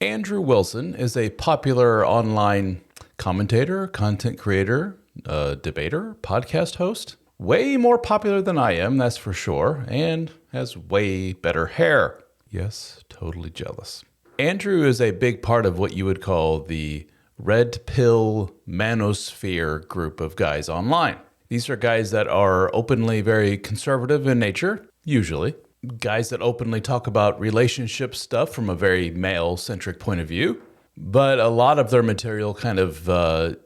Andrew Wilson is a popular online commentator, content creator, debater, podcast host. Way more popular than I am, that's for sure, and has way better hair. Yes, totally jealous. Andrew is a big part of what you would call the red pill manosphere group of guys online. These are guys that are openly very conservative in nature, usually. Guys that openly talk about relationship stuff from a very male-centric point of view. But a lot of their material kind of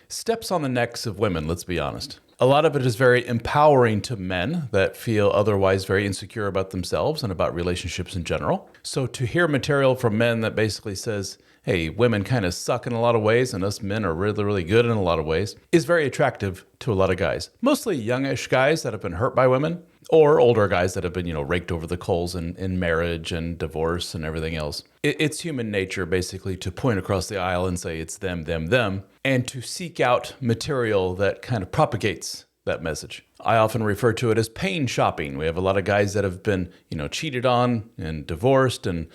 steps on the necks of women, let's be honest. A lot of it is very empowering to men that feel otherwise very insecure about themselves and about relationships in general. So to hear material from men that basically says, hey, women kind of suck in a lot of ways and us men are really, really good in a lot of ways is very attractive to a lot of guys. Mostly youngish guys that have been hurt by women or older guys that have been, raked over the coals in marriage and divorce and everything else. It's human nature basically to point across the aisle and say it's them, them, them, and to seek out material that kind of propagates that message. I often refer to it as pain shopping. We have a lot of guys that have been, cheated on and divorced and,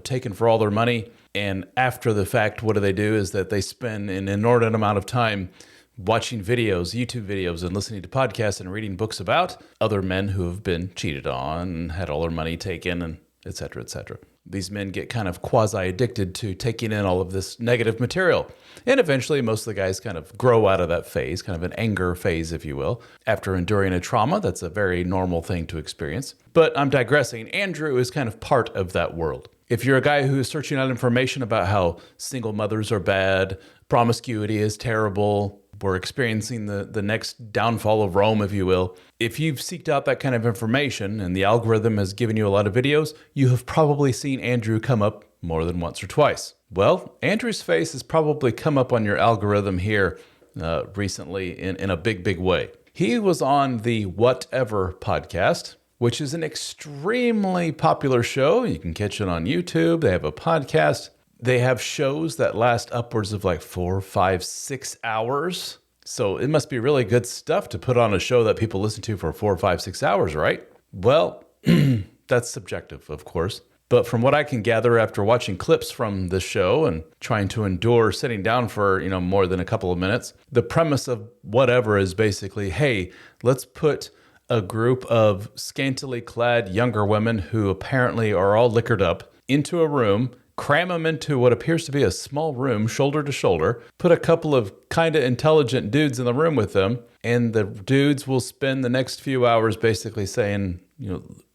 taken for all their money. And after the fact, what do is that they spend an inordinate amount of time watching videos, YouTube videos, and listening to podcasts and reading books about other men who have been cheated on and had all their money taken and et cetera, et cetera. These men get kind of quasi-addicted to taking in all of this negative material. And eventually, most of the guys kind of grow out of that phase, kind of an anger phase, if you will. After enduring a trauma, that's a very normal thing to experience. But I'm digressing. Andrew is kind of part of that world. If you're a guy who is searching out information about how single mothers are bad, promiscuity is terrible, we're experiencing the next downfall of Rome, if you will. If you've seeked out that kind of information and the algorithm has given you a lot of videos, you have probably seen Andrew come up more than once or twice. Well, Andrew's face has probably come up on your algorithm here recently in a big, big way. He was on the Whatever podcast, which is an extremely popular show. You can catch it on YouTube. They have a podcast. They have shows that last upwards of like 4, 5, 6 hours. So it must be really good stuff to put on a show that people listen to for 4, 5, 6 hours, right? Well, that's subjective, of course. But from what I can gather after watching clips from the show and trying to endure sitting down for, more than a couple of minutes, the premise of Whatever is basically, hey, let's put a group of scantily clad younger women who apparently are all liquored up into a room, cram them into what appears to be a small room, shoulder to shoulder, put a couple of kind of intelligent dudes in the room with them, and the dudes will spend the next few hours basically saying,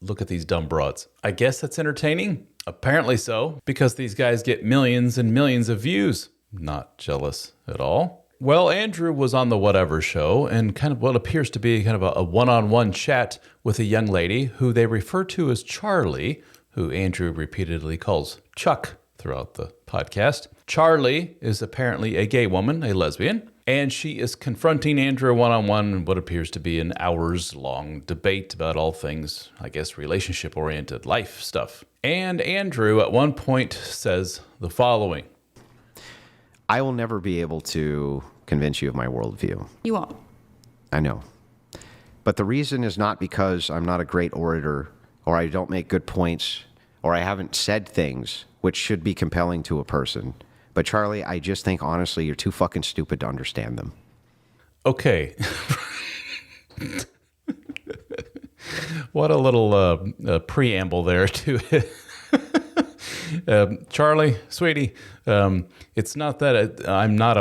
look at these dumb broads. I guess that's entertaining. Apparently so, because these guys get millions and millions of views. Not jealous at all. Well, Andrew was on the Whatever show and kind of what appears to be kind of a one-on-one chat with a young lady who they refer to as Charlie, who Andrew repeatedly calls Chuck throughout the podcast. Charlie is apparently a gay woman, a lesbian, and she is confronting Andrew one-on-one in what appears to be an hours-long debate about all things, I guess, relationship-oriented life stuff. And Andrew at one point says the following. I will never be able to convince you of my worldview. You won't. I know. But the reason is not because I'm not a great orator or I don't make good points or I haven't said things which should be compelling to a person. But Charlie, I just think honestly you're too fucking stupid to understand them. Okay. What a little preamble there to it. Charlie, sweetie, it's not that I'm not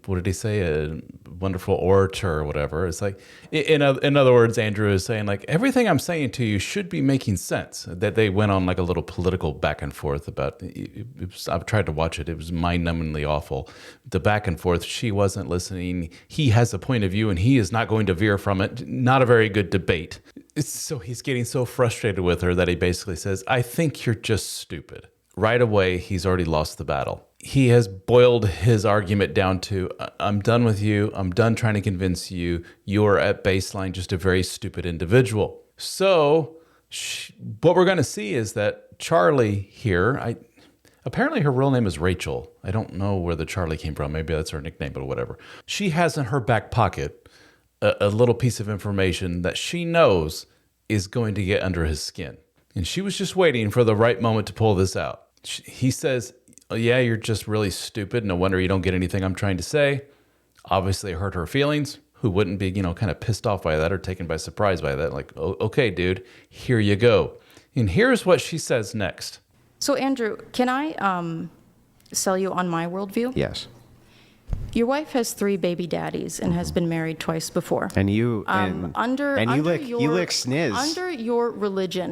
what did he say, a wonderful orator or whatever. It's like, in other words, Andrew is saying, like, everything I'm saying to you should be making sense. That they went on like a little political back and forth about, I've tried to watch it. It was mind-numbingly awful. The back and forth, she wasn't listening. He has a point of view and he is not going to veer from it. Not a very good debate. So he's getting so frustrated with her that he basically says, I think you're just stupid. Right away, he's already lost the battle. He has boiled his argument down to, I'm done with you. I'm done trying to convince you. You're at baseline just a very stupid individual. So what we're going to see is that Charlie here, apparently her real name is Rachel. I don't know where the Charlie came from. Maybe that's her nickname, but whatever. She has in her back pocket a little piece of information that she knows is going to get under his skin. And she was just waiting for the right moment to pull this out. He says, oh, yeah, you're just really stupid. No wonder you don't get anything I'm trying to say. Obviously, it hurt her feelings. Who wouldn't be, kind of pissed off by that or taken by surprise by that? Like, oh, okay, dude, here you go. And here's what she says next. So, Andrew, can I sell you on my worldview? Yes. Your wife has 3 baby daddies and has been married twice before. And you you lick sniz. Under your religion.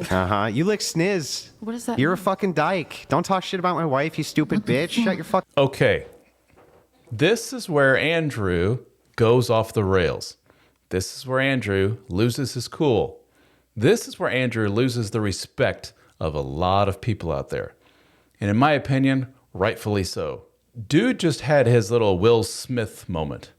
You lick sniz. What does that You're a mean? fucking dyke. Don't talk shit about my wife, you stupid bitch. Shut your fuck. Okay, this is where Andrew goes off the rails. This is where Andrew loses his cool. This is where Andrew loses the respect of a lot of people out there. And in my opinion, rightfully so. Dude just had his little Will Smith moment.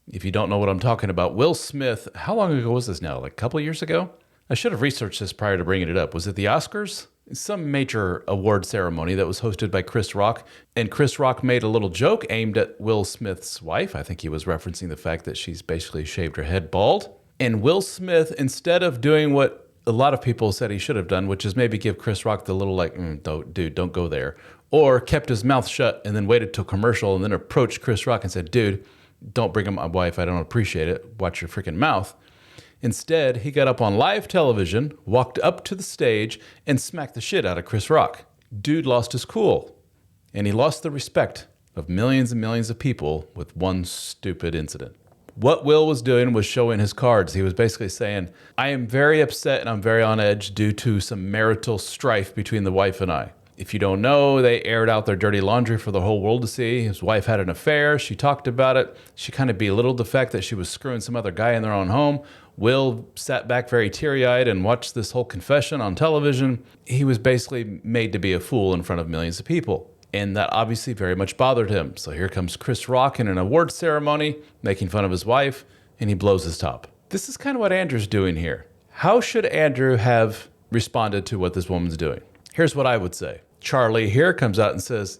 If you don't know what I'm talking about, Will Smith, how long ago was this now? Like a couple of years ago? I should have researched this prior to bringing it up. Was it the Oscars? Some major award ceremony that was hosted by Chris Rock. And Chris Rock made a little joke aimed at Will Smith's wife. I think he was referencing the fact that she's basically shaved her head bald. And Will Smith, instead of doing what a lot of people said he should have done, which is maybe give Chris Rock the little like, don't go there. Or kept his mouth shut and then waited till commercial and then approached Chris Rock and said, dude, don't bring up my wife. I don't appreciate it. Watch your freaking mouth. Instead, he got up on live television, walked up to the stage, and smacked the shit out of Chris Rock. Dude lost his cool. And he lost the respect of millions and millions of people with one stupid incident. What Will was doing was showing his cards. He was basically saying, I am very upset and I'm very on edge due to some marital strife between the wife and I. If you don't know, they aired out their dirty laundry for the whole world to see. His wife had an affair. She talked about it. She kind of belittled the fact that she was screwing some other guy in their own home. Will sat back very teary-eyed and watched this whole confession on television. He was basically made to be a fool in front of millions of people. And that obviously very much bothered him. So here comes Chris Rock in an award ceremony, making fun of his wife, and he blows his top. This is kind of what Andrew's doing here. How should Andrew have responded to what this woman's doing? Here's what I would say. Charlie here comes out and says,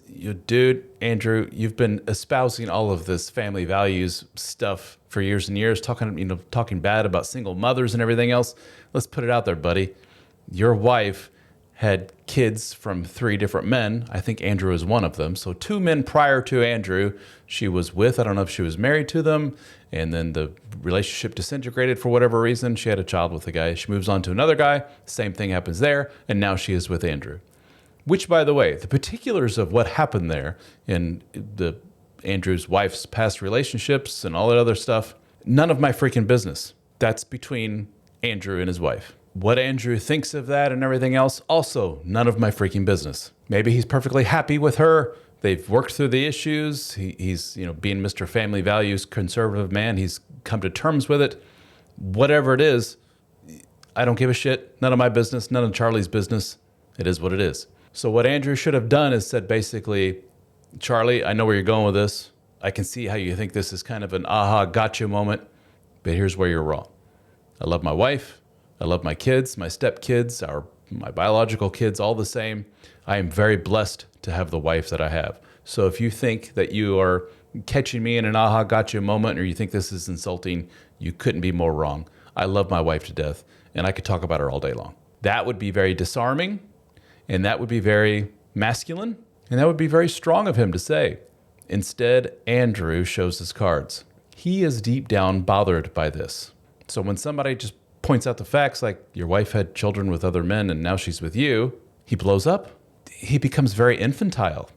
dude, Andrew, you've been espousing all of this family values stuff for years and years, talking bad about single mothers and everything else. Let's put it out there, buddy. Your wife had kids from 3 different men. I think Andrew is one of them. So 2 men prior to Andrew she was with. I don't know if she was married to them. And then the relationship disintegrated for whatever reason. She had a child with a guy. She moves on to another guy. Same thing happens there. And now she is with Andrew. Which, by the way, the particulars of what happened there in Andrew's wife's past relationships and all that other stuff, none of my freaking business. That's between Andrew and his wife. What Andrew thinks of that and everything else, also none of my freaking business. Maybe he's perfectly happy with her. They've worked through the issues. He's being Mr. Family Values conservative man. He's come to terms with it. Whatever it is, I don't give a shit. None of my business. None of Charlie's business. It is what it is. So what Andrew should have done is said basically, Charlie, I know where you're going with this. I can see how you think this is kind of an aha, gotcha moment, but here's where you're wrong. I love my wife. I love my kids, my stepkids, my biological kids, all the same. I am very blessed to have the wife that I have. So if you think that you are catching me in an aha, gotcha moment, or you think this is insulting, you couldn't be more wrong. I love my wife to death, and I could talk about her all day long. That would be very disarming. And that would be very masculine, and that would be very strong of him to say. Instead, Andrew shows his cards. He is deep down bothered by this. So when somebody just points out the facts, like your wife had children with other men and now she's with you, he blows up. He becomes very infantile.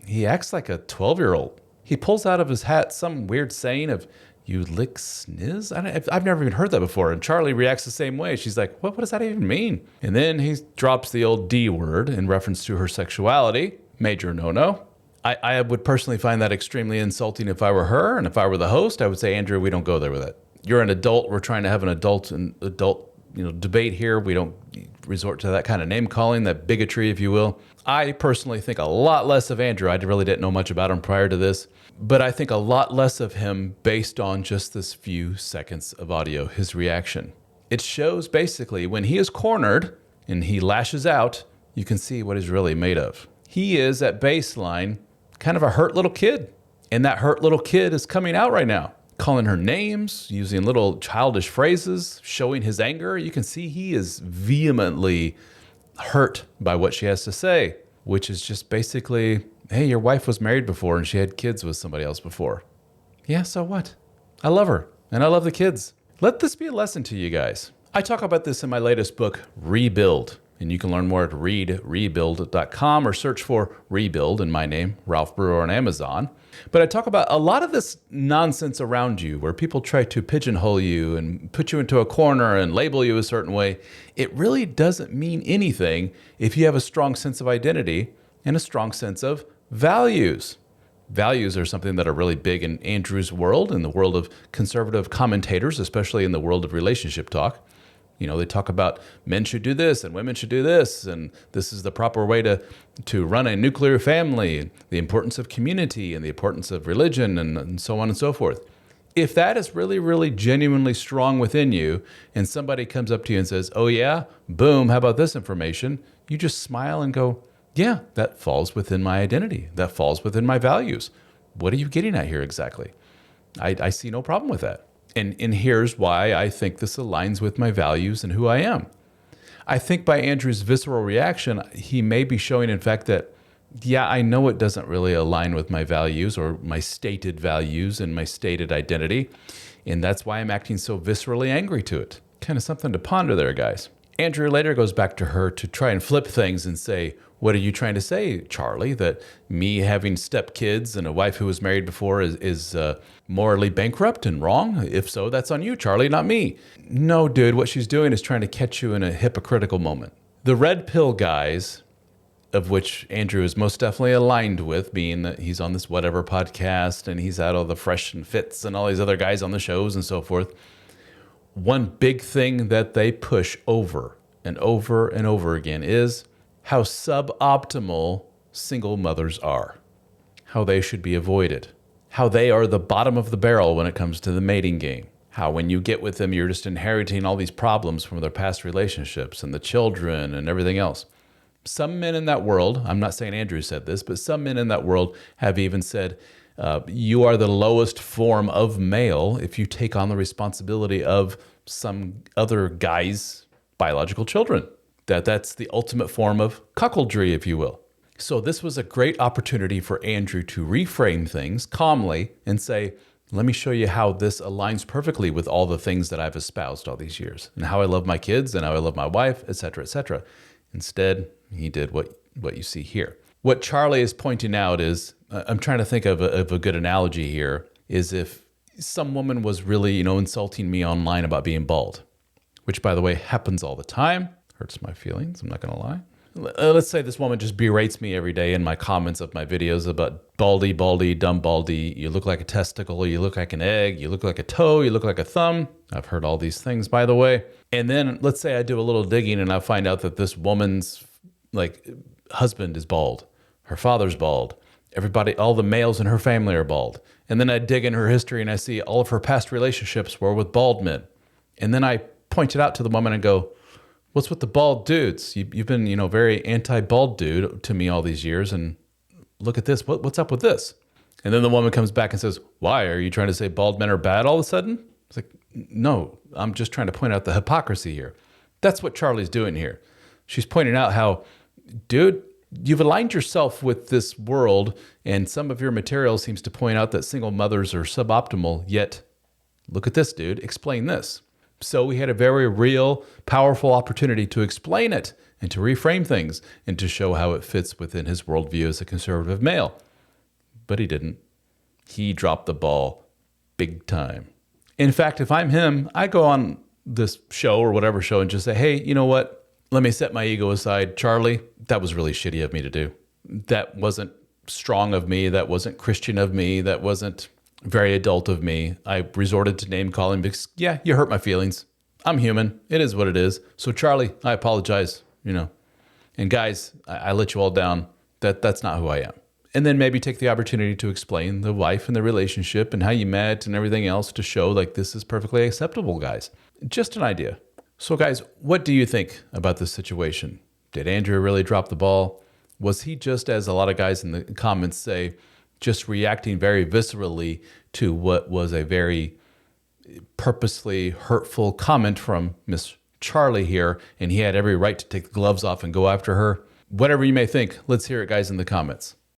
He acts like a 12-year-old. He pulls out of his hat some weird saying of, you lick sniz? I've never even heard that before. And Charlie reacts the same way. She's like, what does that even mean? And then he drops the old D word in reference to her sexuality. Major no-no. I would personally find that extremely insulting if I were her. And if I were the host, I would say, Andrew, we don't go there with it. You're an adult. We're trying to have an adult debate here. We don't resort to that kind of name calling, that bigotry, if you will. I personally think a lot less of Andrew. I really didn't know much about him prior to this. But I think a lot less of him based on just this few seconds of audio, his reaction. It shows basically when he is cornered and he lashes out, you can see what he's really made of. He is at baseline kind of a hurt little kid. And that hurt little kid is coming out right now, calling her names, using little childish phrases, showing his anger. You can see he is vehemently hurt by what she has to say, which is just basically Hey, your wife was married before and she had kids with somebody else before. Yeah, so what? I love her and I love the kids. Let this be a lesson to you guys. I talk about this in my latest book, Rebuild. And you can learn more at readrebuild.com or search for Rebuild in my name, Ralph Brewer, on Amazon. But I talk about a lot of this nonsense around you where people try to pigeonhole you and put you into a corner and label you a certain way. It really doesn't mean anything if you have a strong sense of identity and a strong sense of values. Values are something that are really big in Andrew's world, in the world of conservative commentators, especially in the world of relationship talk. You know, they talk about men should do this and women should do this, and this is the proper way to run a nuclear family, the importance of community and the importance of religion and so on and so forth. If that is really, really genuinely strong within you and somebody comes up to you and says, oh yeah, boom, how about this information? You just smile and go, yeah, that falls within my identity. That falls within my values. What are you getting at here exactly? I see no problem with that. And here's why I think this aligns with my values and who I am. I think by Andrew's visceral reaction, he may be showing, in fact, that, yeah, I know it doesn't really align with my values or my stated values and my stated identity. And that's why I'm acting so viscerally angry to it. Kind of something to ponder there, guys. Andrew later goes back to her to try and flip things and say, what are you trying to say, Charlie? That me having stepkids and a wife who was married before is morally bankrupt and wrong? If so, that's on you, Charlie, not me. No, dude, what she's doing is trying to catch you in a hypocritical moment. The red pill guys, of which Andrew is most definitely aligned with, being that he's on this whatever podcast and he's at all the Fresh and Fits and all these other guys on the shows and so forth. One big thing that they push over and over and over again is how suboptimal single mothers are, how they should be avoided, how they are the bottom of the barrel when it comes to the mating game, how when you get with them, you're just inheriting all these problems from their past relationships and the children and everything else. Some men in that world, I'm not saying Andrew said this, but some men in that world have even said, you are the lowest form of male if you take on the responsibility of some other guy's biological children. That's the ultimate form of cuckoldry, if you will. So this was a great opportunity for Andrew to reframe things calmly and say, let me show you how this aligns perfectly with all the things that I've espoused all these years and how I love my kids and how I love my wife, et cetera, et cetera. Instead, he did what you see here. What Charlie is pointing out is, I'm trying to think of a good analogy here, is if some woman was really, insulting me online about being bald, which, by the way, happens all the time. Hurts my feelings, I'm not going to lie. Let's say this woman just berates me every day in my comments of my videos about baldy, dumb baldy, you look like a testicle, you look like an egg, you look like a toe, you look like a thumb. I've heard all these things, by the way. And then let's say I do a little digging and I find out that this woman's husband is bald, her father's bald, everybody, all the males in her family are bald. And then I dig in her history and I see all of her past relationships were with bald men. And then I point it out to the woman and go, what's with the bald dudes? You've been, very anti-bald dude to me all these years, and look at this. What's up with this? And then the woman comes back and says, why? Are you trying to say bald men are bad all of a sudden? It's like, no, I'm just trying to point out the hypocrisy here. That's what Charlie's doing here. She's pointing out how, dude, you've aligned yourself with this world, and some of your material seems to point out that single mothers are suboptimal, yet look at this, dude, explain this. So we had a very real, powerful opportunity to explain it and to reframe things and to show how it fits within his worldview as a conservative male. But he didn't. He dropped the ball big time. In fact, if I'm him, I go on this show or whatever show and just say, hey, you know what? Let me set my ego aside. Charlie, that was really shitty of me to do. That wasn't strong of me. That wasn't Christian of me. That wasn't very adult of me. I resorted to name calling because, yeah, you hurt my feelings. I'm human. It is what it is. So Charlie, I apologize, And guys, I let you all down. That's not who I am. And then maybe take the opportunity to explain the wife and the relationship and how you met and everything else to show this is perfectly acceptable, guys. Just an idea. So guys, what do you think about this situation? Did Andrew really drop the ball? Was he just, as a lot of guys in the comments say, just reacting very viscerally to what was a very purposely hurtful comment from Miss Charlie here, and he had every right to take the gloves off and go after her? Whatever you may think, let's hear it, guys, in the comments.